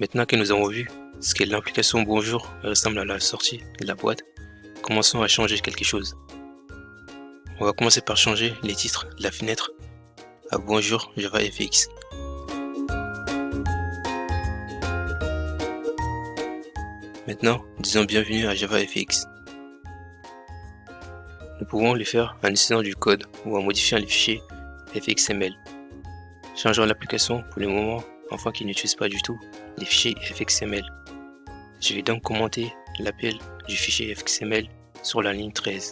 Maintenant que nous avons vu ce que l'application Bonjour ressemble à la sortie de la boîte, commençons à changer quelque chose. On va commencer par changer les titres de la fenêtre à Bonjour JavaFX. Maintenant, disons bienvenue à JavaFX. Nous pouvons le faire en utilisant du code ou en modifiant les fichiers fxml. Changeons l'application pour le moment afin qu'il n'utilise pas du tout les fichiers fxml. Je vais donc commenter l'appel du fichier fxml sur la ligne 13.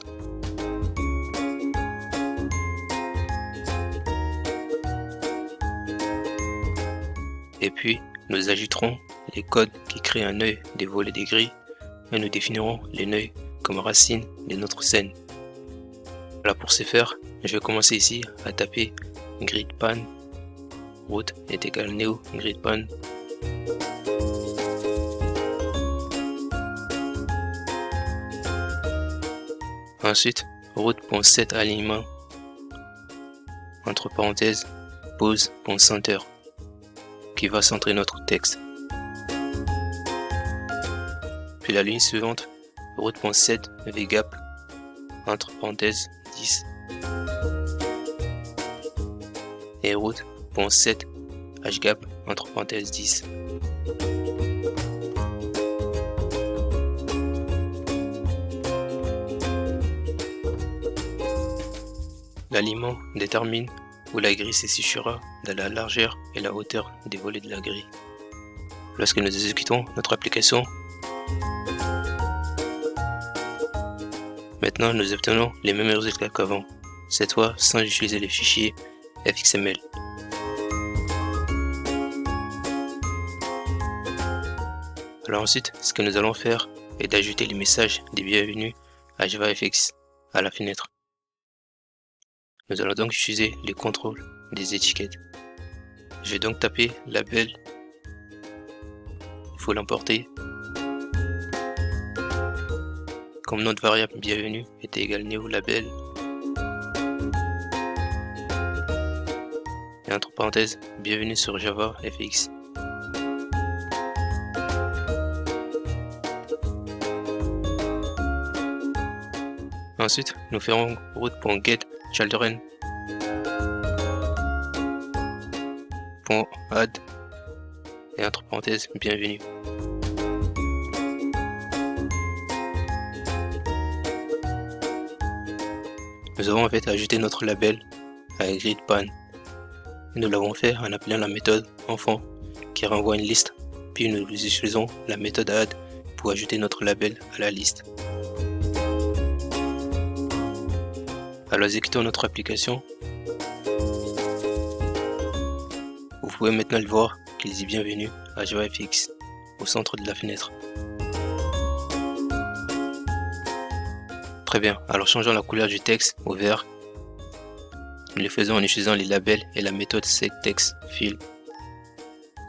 Et puis, nous ajouterons les codes qui créent un œil des volets des grilles et nous définirons les nœuds comme racine de notre scène. Voilà, pour ce faire, je vais commencer ici à taper gridpan route est égal new gridpan. Ensuite, route.set alignement entre parenthèses pose.center qui va centrer notre texte. Puis la ligne suivante, route.set vgap entre parenthèses 10 et route.set hgap entre parenthèses 10. L'aliment détermine où la grille se situera dans la largeur et la hauteur des volets de la grille. Lorsque nous exécutons notre application, maintenant nous obtenons les mêmes résultats qu'avant, cette fois sans utiliser les fichiers fxml. Alors ensuite, ce que nous allons faire est d'ajouter les messages de bienvenue à JavaFX à la fenêtre. Nous allons donc utiliser le contrôle des étiquettes. Je vais donc taper label, il faut l'emporter. Comme notre variable bienvenue est égal new label et entre parenthèses bienvenue sur JavaFX. Ensuite, nous ferons route.getChildren .add et entre parenthèses bienvenue. Nous avons en fait ajouté notre label à gridpan. Nous l'avons fait en appelant la méthode enfant qui renvoie une liste, puis nous utilisons la méthode add pour ajouter notre label à la liste. Alors exécutons notre application. Vous pouvez maintenant le voir qu'il dit bienvenue à JavaFX au centre de la fenêtre. Très bien, alors changeons la couleur du texte au vert. Nous le faisons en utilisant les labels et la méthode setTextFill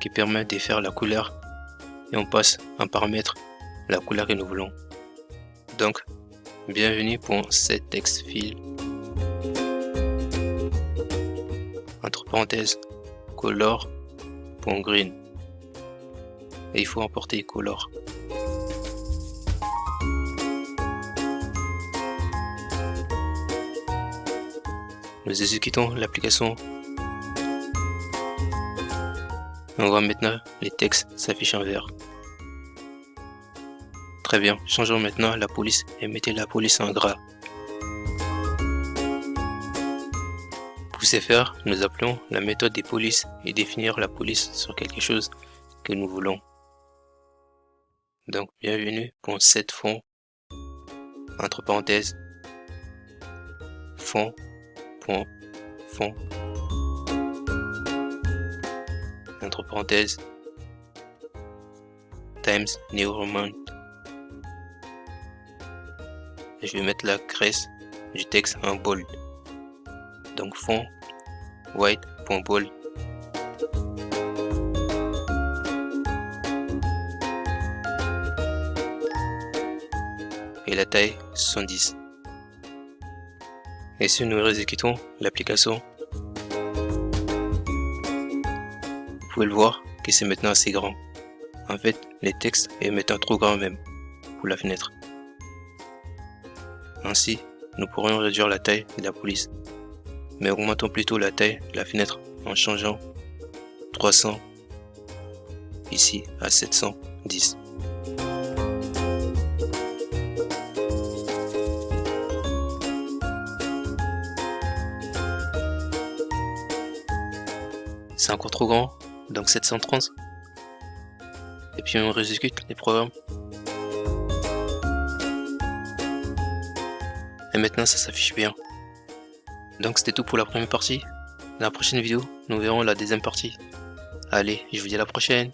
qui permet de faire la couleur et on passe en paramètre la couleur que nous voulons. Donc, bienvenue.setTextFill entre parenthèses color.green et il faut importer color. Nous exécutons l'application. On voit maintenant les textes s'affichent en vert. Très bien, changeons maintenant la police et mettez la police en gras. Pour ce faire, nous appelons la méthode des polices et définir la police sur quelque chose que nous voulons. Donc bienvenue.setFond entre parenthèses fond entre parenthèses times new roman et je vais mettre la graisse du texte en bold, donc fond white.bold et la taille 70. Et si nous exécutons l'application, vous pouvez le voir que c'est maintenant assez grand. En fait, les textes émettent un trop grand même pour la fenêtre. Ainsi, nous pourrions réduire la taille de la police, mais augmentons plutôt la taille de la fenêtre en changeant 300 ici à 710. C'est encore trop grand, donc 730. Et puis on exécute les programmes. Et maintenant ça s'affiche bien. Donc c'était tout pour la première partie. Dans la prochaine vidéo, nous verrons la deuxième partie. Allez, je vous dis à la prochaine.